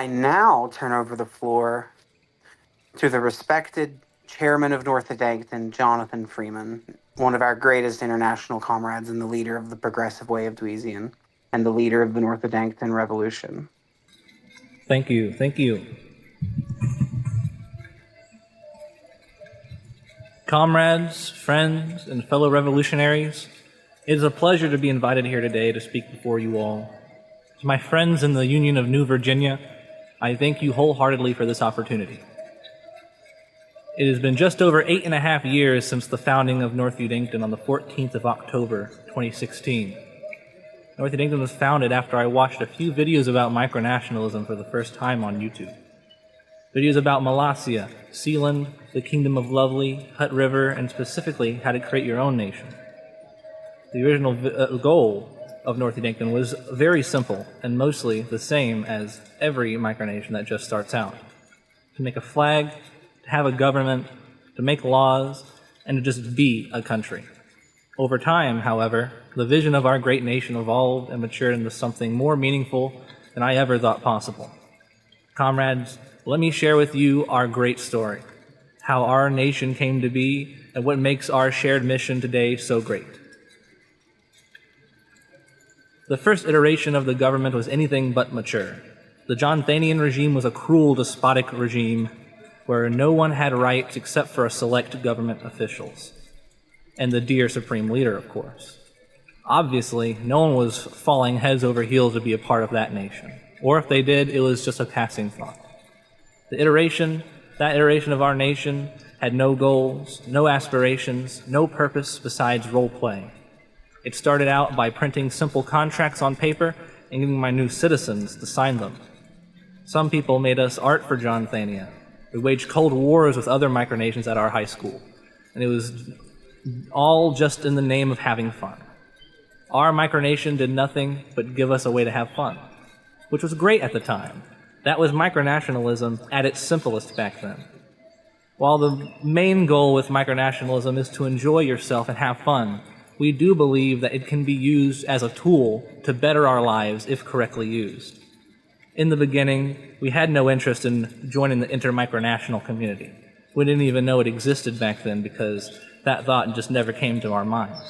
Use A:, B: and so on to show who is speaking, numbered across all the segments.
A: I now turn over the floor to the respected chairman of North Edington, Jonathan Freeman, one of our greatest international comrades and the leader of the progressive way of Dweezian, and the leader of the North Edington Revolution.
B: Thank you. Thank you. Comrades, friends, and fellow revolutionaries, it is a pleasure to be invited here today to speak before you all. To my friends in the Union of New Virginia, I thank you wholeheartedly for this opportunity. It has been just over 8.5 years since the founding of North Edington on the 14th of October, 2016. North Edington was founded after I watched a few videos about micronationalism for the first time on YouTube. Videos about Molossia, Sealand, the Kingdom of Lovely, Hutt River, and specifically how to create your own nation. The original goal of North Edington was very simple and mostly the same as every micronation that just starts out. To make a flag, to have a government, to make laws, and to just be a country. Over time, however, the vision of our great nation evolved and matured into something more meaningful than I ever thought possible. Comrades, let me share with you our great story, how our nation came to be, and what makes our shared mission today so great. The first iteration of the government was anything but mature. The Jonthanian regime was a cruel, despotic regime where no one had rights except for a select government officials, and the dear Supreme Leader, of course. Obviously, no one was falling heads over heels to be a part of that nation, or if they did, it was just a passing thought. That iteration of our nation had no goals, no aspirations, no purpose besides role play. It started out by printing simple contracts on paper and getting my new citizens to sign them. Some people made us art for Jonthania. We waged cold wars with other micronations at our high school, and it was all just in the name of having fun. Our micronation did nothing but give us a way to have fun, which was great at the time. That was micronationalism at its simplest back then. While the main goal with micronationalism is to enjoy yourself and have fun, we do believe that it can be used as a tool to better our lives if correctly used. In the beginning, we had no interest in joining the intermicronational community. We didn't even know it existed back then because that thought just never came to our minds.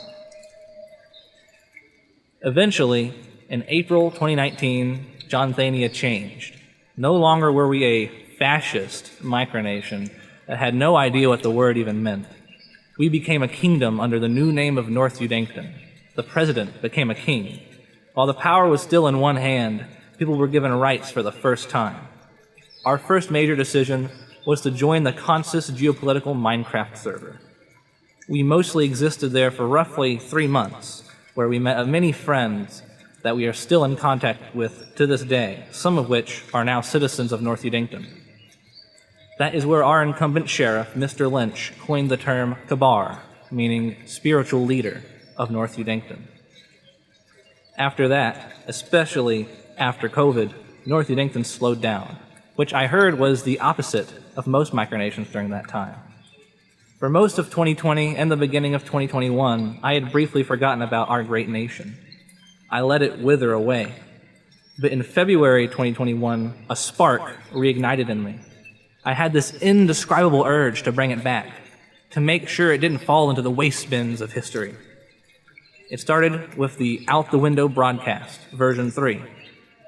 B: Eventually, in April 2019, Jonthania changed. No longer were we a fascist micronation that had no idea what the word even meant. We became a kingdom under the new name of North Edington. The president became a king. While the power was still in one hand, people were given rights for the first time. Our first major decision was to join the Consus geopolitical Minecraft server. We mostly existed there for roughly 3 months, where we met many friends that we are still in contact with to this day, some of which are now citizens of North Edington. That is where our incumbent sheriff, Mr. Lynch, coined the term Kabar, meaning spiritual leader of North Edington. After that, especially after COVID, North Edington slowed down, which I heard was the opposite of most micronations during that time. For most of 2020 and the beginning of 2021, I had briefly forgotten about our great nation. I let it wither away. But in February 2021, a spark reignited in me. I had this indescribable urge to bring it back, to make sure it didn't fall into the waste bins of history. It started with the Out the Window broadcast, version 3,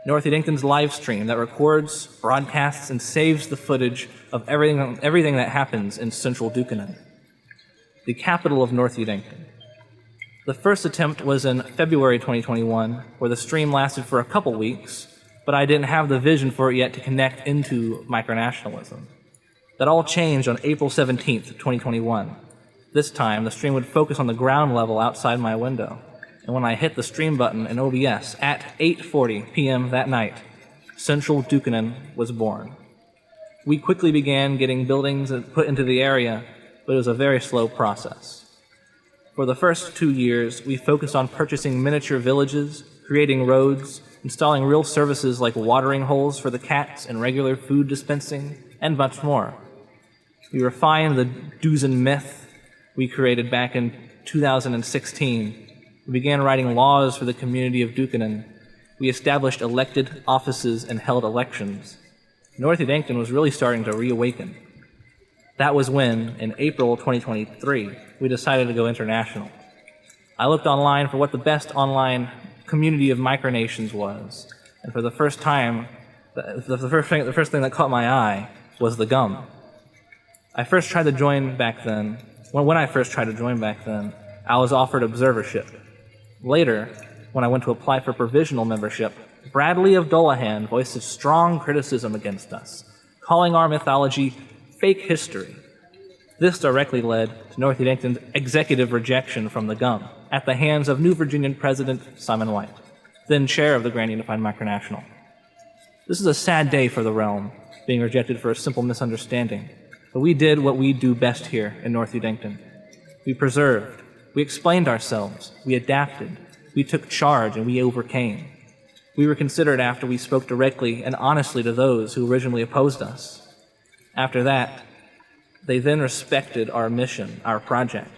B: North Edington's live stream that records, broadcasts, and saves the footage of everything that happens in central Duquesne, the capital of North Edington. The first attempt was in February 2021, where the stream lasted for a couple weeks, but I didn't have the vision for it yet to connect into micronationalism. That all changed on April 17th, 2021. This time, the stream would focus on the ground level outside my window, and when I hit the stream button in OBS at 8:40 p.m. that night, Central Duquesne was born. We quickly began getting buildings put into the area, but it was a very slow process. For the first 2 years, we focused on purchasing miniature villages, creating roads, installing real services like watering holes for the cats and regular food dispensing, and much more. We refined the Duzen myth we created back in 2016. We began writing laws for the community of Duquesne. We established elected offices and held elections. North Yankton was really starting to reawaken. That was when, in April 2023, we decided to go international. I looked online for what the best online community of micronations was, and for the first time, the first thing that caught my eye was the gum. I first tried to join back then. When I first tried to join back then, I was offered observership. Later, when I went to apply for provisional membership, Bradley of Dullahan voiced strong criticism against us, calling our mythology fake history. This directly led to North Yankton's executive rejection from the gum at the hands of New Virginian President Simon White, then chair of the Grand Unified Micronational. This is a sad day for the realm, being rejected for a simple misunderstanding, but we did what we do best here in North Yankton. We preserved, we explained ourselves, we adapted, we took charge, and we overcame. We were considered after we spoke directly and honestly to those who originally opposed us. After that, they then respected our mission, our project.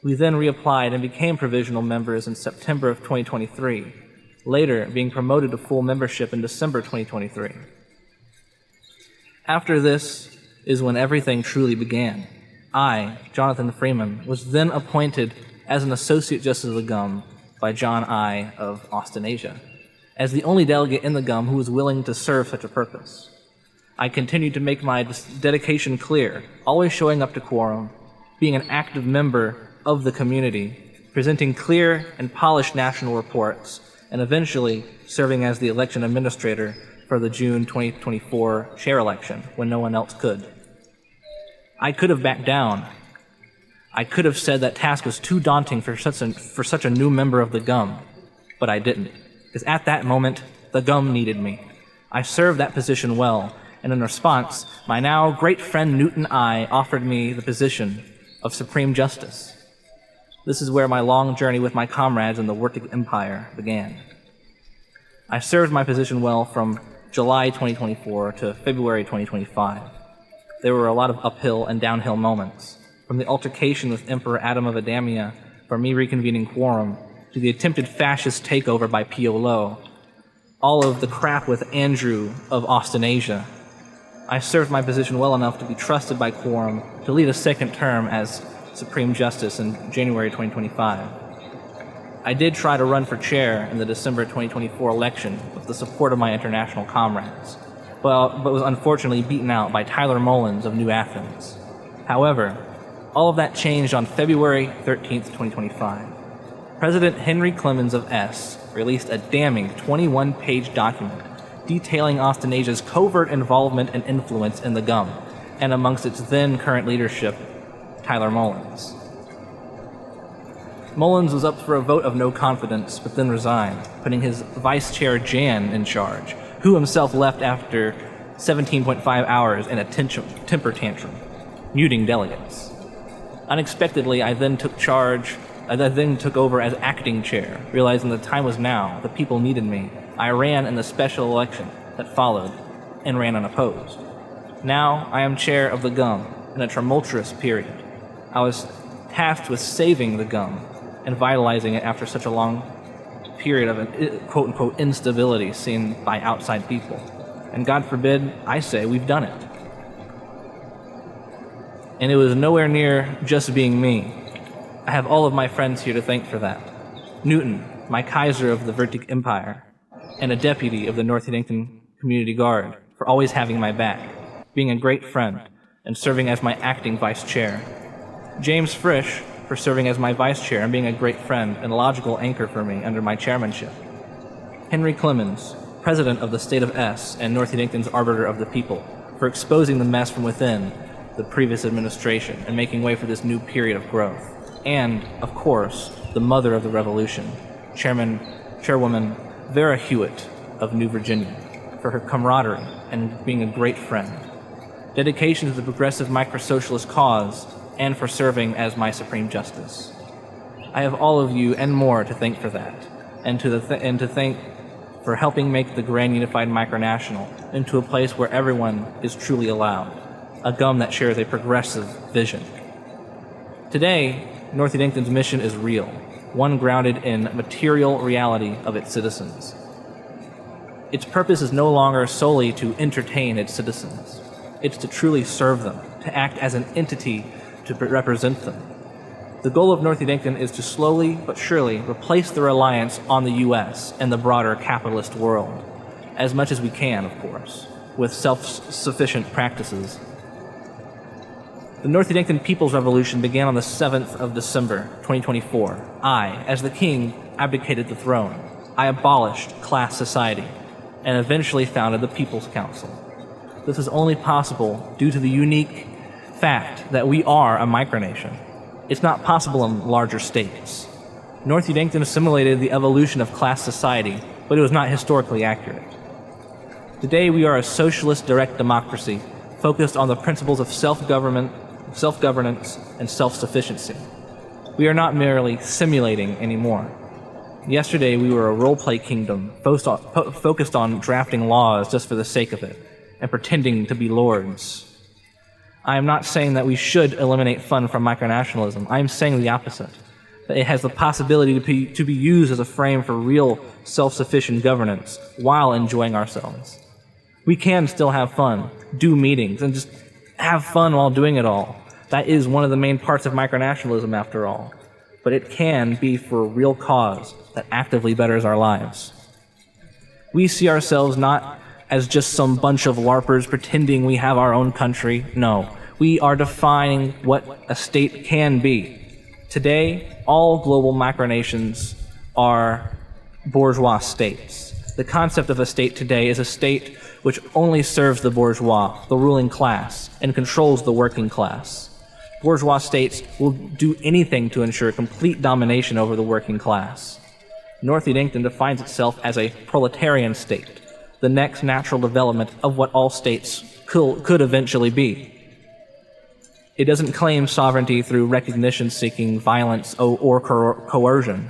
B: We then reapplied and became provisional members in September of 2023, later being promoted to full membership in December 2023. After this is when everything truly began. I, Jonathan Freeman, was then appointed as an Associate Justice of the GUM by John I. of Australasia, as the only delegate in the GUM who was willing to serve such a purpose. I continued to make my dedication clear, always showing up to quorum, being an active member of the community, presenting clear and polished national reports, and eventually serving as the election administrator for the June 2024 chair election when no one else could. I could have backed down. I could have said that task was too daunting for such a new member of the GUM, but I didn't, because at that moment, the GUM needed me. I served that position well, and in response, my now great friend Newton I offered me the position of Supreme Justice. This is where my long journey with my comrades in the Wurtig Empire began. I served my position well from July 2024 to February 2025. There were a lot of uphill and downhill moments, from the altercation with Emperor Adam of Adamia for me reconvening quorum, to the attempted fascist takeover by Pio Lo, all of the crap with Andrew of Australasia. I served my position well enough to be trusted by quorum to lead a second term as Supreme Justice in January 2025. I did try to run for chair in the December 2024 election with the support of my international comrades, but was unfortunately beaten out by Tyler Mullins of New Athens. However, all of that changed on February 13th, 2025. President Henry Clemens of S. released a damning 21-page document detailing Australasia's covert involvement and influence in the GUM, and amongst its then current leadership, Tyler Mullins. Mullins was up for a vote of no confidence, but then resigned, putting his vice chair Jan in charge, who himself left after 17.5 hours in a temper tantrum, muting delegates. Unexpectedly, I then took over as acting chair, realizing the time was now, the people needed me. I ran in the special election that followed, and ran unopposed. Now, I am chair of the GUM in a tumultuous period. I was tasked with saving the GUM and vitalizing it after such a long period of quote-unquote instability seen by outside people. And God forbid, I say, we've done it. And it was nowhere near just being me. I have all of my friends here to thank for that. Newton, my Kaiser of the Wurtig Empire, and a deputy of the North Yankton Community Guard for always having my back, being a great friend, and serving as my acting vice chair. James Frisch for serving as my vice chair and being a great friend and logical anchor for me under my chairmanship. Henry Clemens, president of the state of S and North Yankton's arbiter of the people, for exposing the mess from within the previous administration and making way for this new period of growth. And, of course, the mother of the revolution, Chairwoman Vera Hewitt of New Virginia, for her camaraderie and being a great friend. Dedication to the progressive micro-socialist cause, and for serving as my Supreme Justice. I have all of you and more to thank for that, and to thank for helping make the Grand Unified Micronational into a place where everyone is truly allowed, a GUM that shares a progressive vision. Today, North Yankton's mission is real, one grounded in material reality of its citizens. Its purpose is no longer solely to entertain its citizens. It's to truly serve them, to act as an entity to represent them. The goal of North Yankton is to slowly but surely replace the reliance on the U.S. and the broader capitalist world, as much as we can, of course, with self-sufficient practices. The North Yankton People's Revolution began on the 7th of December, 2024. I, as the king, abdicated the throne. I abolished class society and eventually founded the People's Council. This is only possible due to the unique fact that we are a micronation. It's not possible in larger states. North Yankton assimilated the evolution of class society, but it was not historically accurate. Today we are a socialist direct democracy focused on the principles of self-governance, and self-sufficiency. We are not merely simulating anymore. Yesterday we were a role-play kingdom focused on drafting laws just for the sake of it and pretending to be lords. I am not saying that we should eliminate fun from micronationalism. I am saying the opposite, that it has the possibility to be used as a frame for real self-sufficient governance while enjoying ourselves. We can still have fun, do meetings, and just have fun while doing it all. That is one of the main parts of micronationalism, after all. But it can be for a real cause that actively betters our lives. We see ourselves not as just some bunch of LARPers pretending we have our own country. No, we are defining what a state can be. Today, all global micronations are bourgeois states. The concept of a state today is a state which only serves the bourgeois, the ruling class, and controls the working class. Bourgeois states will do anything to ensure complete domination over the working class. North Yankton defines itself as a proletarian state, the next natural development of what all states could eventually be. It doesn't claim sovereignty through recognition-seeking violence or coercion.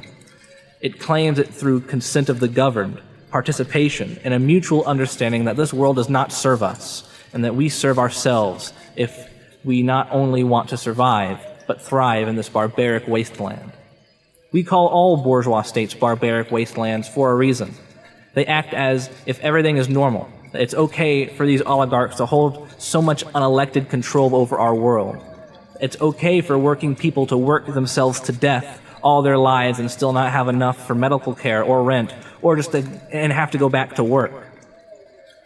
B: It claims it through consent of the governed, participation, and a mutual understanding that this world does not serve us, and that we serve ourselves if we not only want to survive, but thrive in this barbaric wasteland. We call all bourgeois states barbaric wastelands for a reason. They act as if everything is normal. It's okay for these oligarchs to hold so much unelected control over our world. It's okay for working people to work themselves to death all their lives and still not have enough for medical care or rent, or and have to go back to work.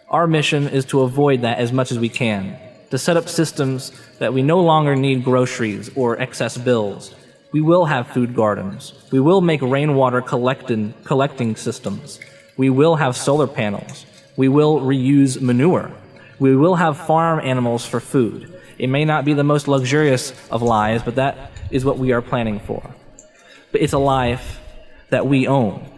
B: Our mission is to avoid that as much as we can, to set up systems that we no longer need groceries or excess bills. We will have food gardens. We will make rainwater collecting systems. We will have solar panels. We will reuse manure. We will have farm animals for food. It may not be the most luxurious of lives, but that is what we are planning for. But it's a life that we own.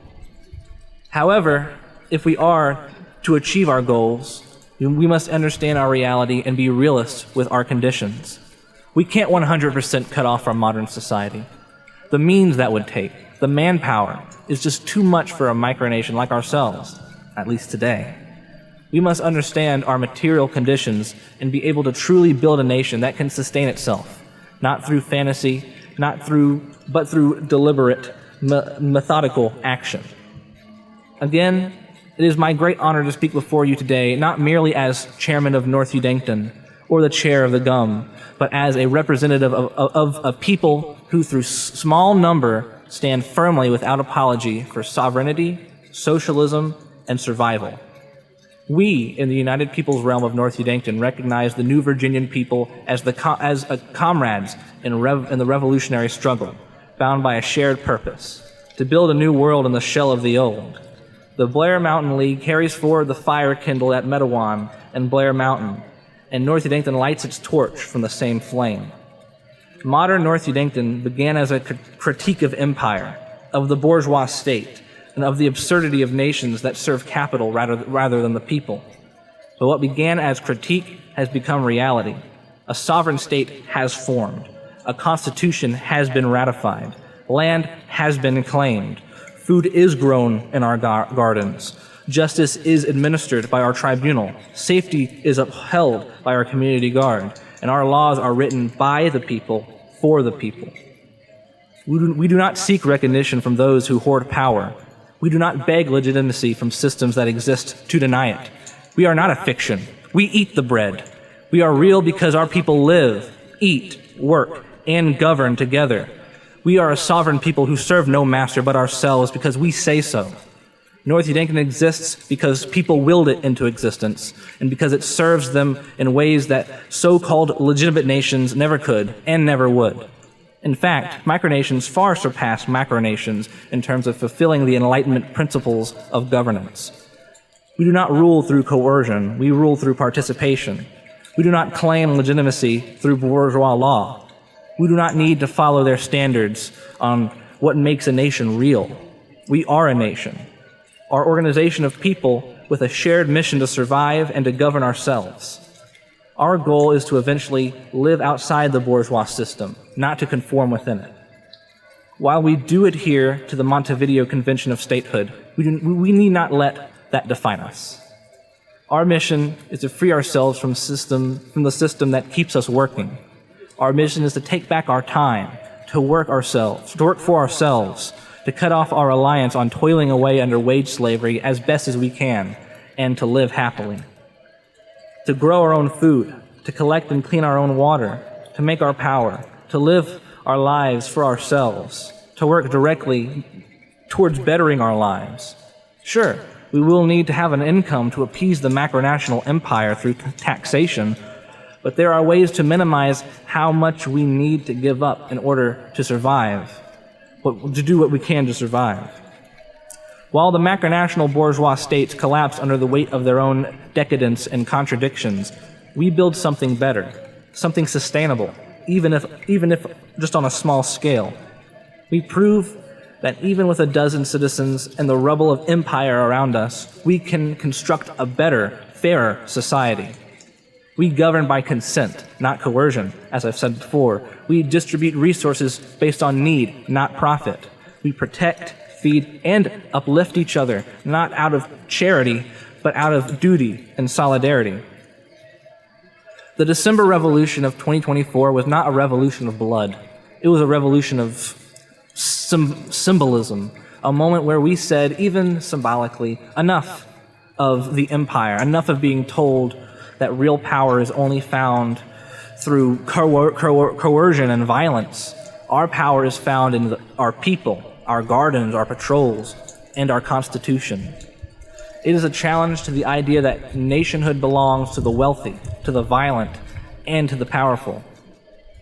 B: However, if we are to achieve our goals, we must understand our reality and be realists with our conditions. We can't 100% cut off from modern society. The means that would take, the manpower, is just too much for a micronation like ourselves, at least today. We must understand our material conditions and be able to truly build a nation that can sustain itself, not through fantasy, but through deliberate, methodical action. Again, it is my great honor to speak before you today, not merely as chairman of North Yankton or the chair of the GUM, but as a representative of a people who, through small number, stand firmly without apology for sovereignty, socialism, and survival. We, in the United Peoples realm of North Yankton, recognize the New Virginian people as comrades in the revolutionary struggle, bound by a shared purpose, to build a new world in the shell of the old. The Blair Mountain League carries forward the fire kindled at Metawan and Blair Mountain, and North Yankton lights its torch from the same flame. Modern North Yankton began as a critique of empire, of the bourgeois state, and of the absurdity of nations that serve capital rather than the people. But what began as critique has become reality. A sovereign state has formed. A constitution has been ratified. Land has been claimed. Food is grown in our gardens. Justice is administered by our tribunal. Safety is upheld by our community guard. And our laws are written by the people, for the people. We do not seek recognition from those who hoard power. We do not beg legitimacy from systems that exist to deny it. We are not a fiction. We eat the bread. We are real because our people live, eat, work, and govern together. We are a sovereign people who serve no master but ourselves because we say so. North Yankton exists because people willed it into existence, and because it serves them in ways that so-called legitimate nations never could and never would. In fact, micronations far surpass macronations in terms of fulfilling the Enlightenment principles of governance. We do not rule through coercion, we rule through participation. We do not claim legitimacy through bourgeois law. We do not need to follow their standards on what makes a nation real. We are a nation. Our organization of people with a shared mission to survive and to govern ourselves. Our goal is to eventually live outside the bourgeois system, not to conform within it. While we do adhere to the Montevideo Convention of Statehood, we need not let that define us. Our mission is to free ourselves from the system that keeps us working. Our mission is to take back our time, to work for ourselves, to cut off our reliance on toiling away under wage slavery as best as we can, and to live happily. To grow our own food, to collect and clean our own water, to make our power, to live our lives for ourselves, to work directly towards bettering our lives. Sure, we will need to have an income to appease the macronational empire through taxation, but there are ways to minimize how much we need to give up in order to survive, to do what we can to survive. While the macronational bourgeois states collapse under the weight of their own decadence and contradictions, we build something better, something sustainable, even if just on a small scale. We prove that even with a dozen citizens and the rubble of empire around us, we can construct a better, fairer society. We govern by consent, not coercion, as I've said before. We distribute resources based on need, not profit. We protect, feed, and uplift each other, not out of charity, but out of duty and solidarity. The December Revolution of 2024 was not a revolution of blood. It was a revolution of symbolism, a moment where we said, even symbolically, enough of the empire, enough of being told that real power is only found through coercion and violence. Our power is found in our people, our gardens, our patrols, and our Constitution. It is a challenge to the idea that nationhood belongs to the wealthy, to the violent, and to the powerful,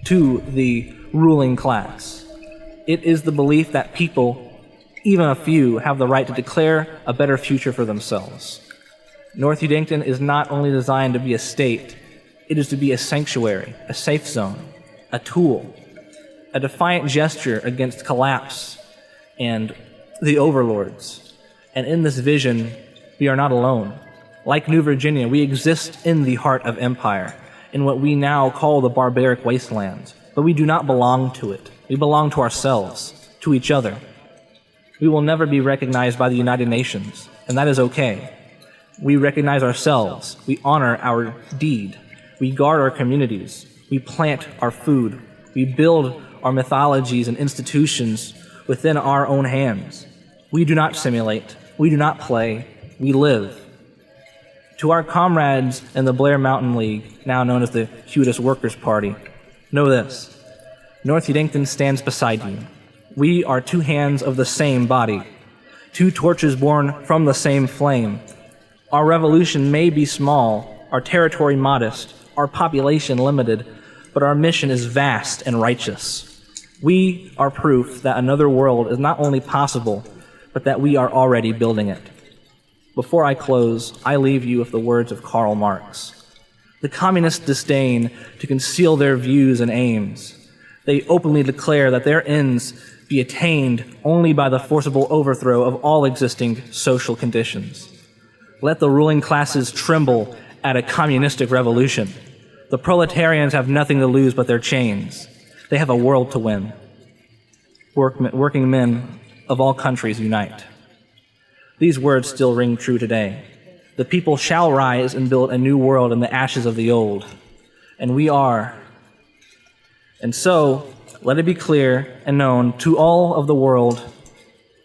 B: to the ruling class. It is the belief that people, even a few, have the right to declare a better future for themselves. North Yankton is not only designed to be a state, it is to be a sanctuary, a safe zone, a tool, a defiant gesture against collapse and the overlords. And in this vision, we are not alone. Like New Virginia, we exist in the heart of empire, in what we now call the barbaric wastelands, but we do not belong to it. We belong to ourselves, to each other. We will never be recognized by the United Nations, and that is okay. We recognize ourselves. We honor our deed. We guard our communities. We plant our food. We build our mythologies and institutions within our own hands. We do not simulate. We do not play. We live. To our comrades in the Blair Mountain League, now known as the Huitis Workers' Party, know this. North Yankton stands beside you. We are two hands of the same body, two torches born from the same flame. Our revolution may be small, our territory modest, our population limited, but our mission is vast and righteous. We are proof that another world is not only possible, but that we are already building it. Before I close, I leave you with the words of Karl Marx. The communists disdain to conceal their views and aims. They openly declare that their ends be attained only by the forcible overthrow of all existing social conditions. Let the ruling classes tremble at a communistic revolution. The proletarians have nothing to lose but their chains. They have a world to win. Working men of all countries unite. These words still ring true today. The people shall rise and build a new world in the ashes of the old. And we are. And so, let it be clear and known to all of the world,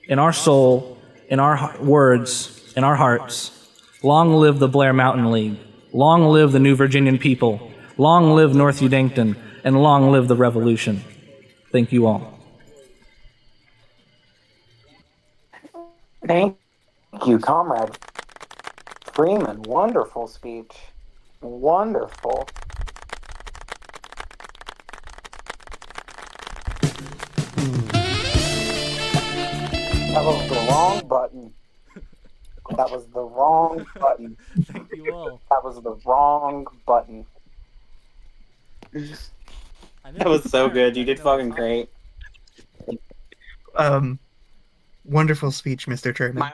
B: in our soul, in our words, in our hearts, long live the Blair Mountain League, long live the New Virginian people, long live North Udankton, and long live the Revolution. Thank you all.
A: Thank you, Comrade Freeman. Wonderful speech. Wonderful. That was the wrong button. That was the wrong button.
B: Thank you all.
A: That was the wrong button. That was so good. You did fucking great.
C: Wonderful speech, Mr. Chairman.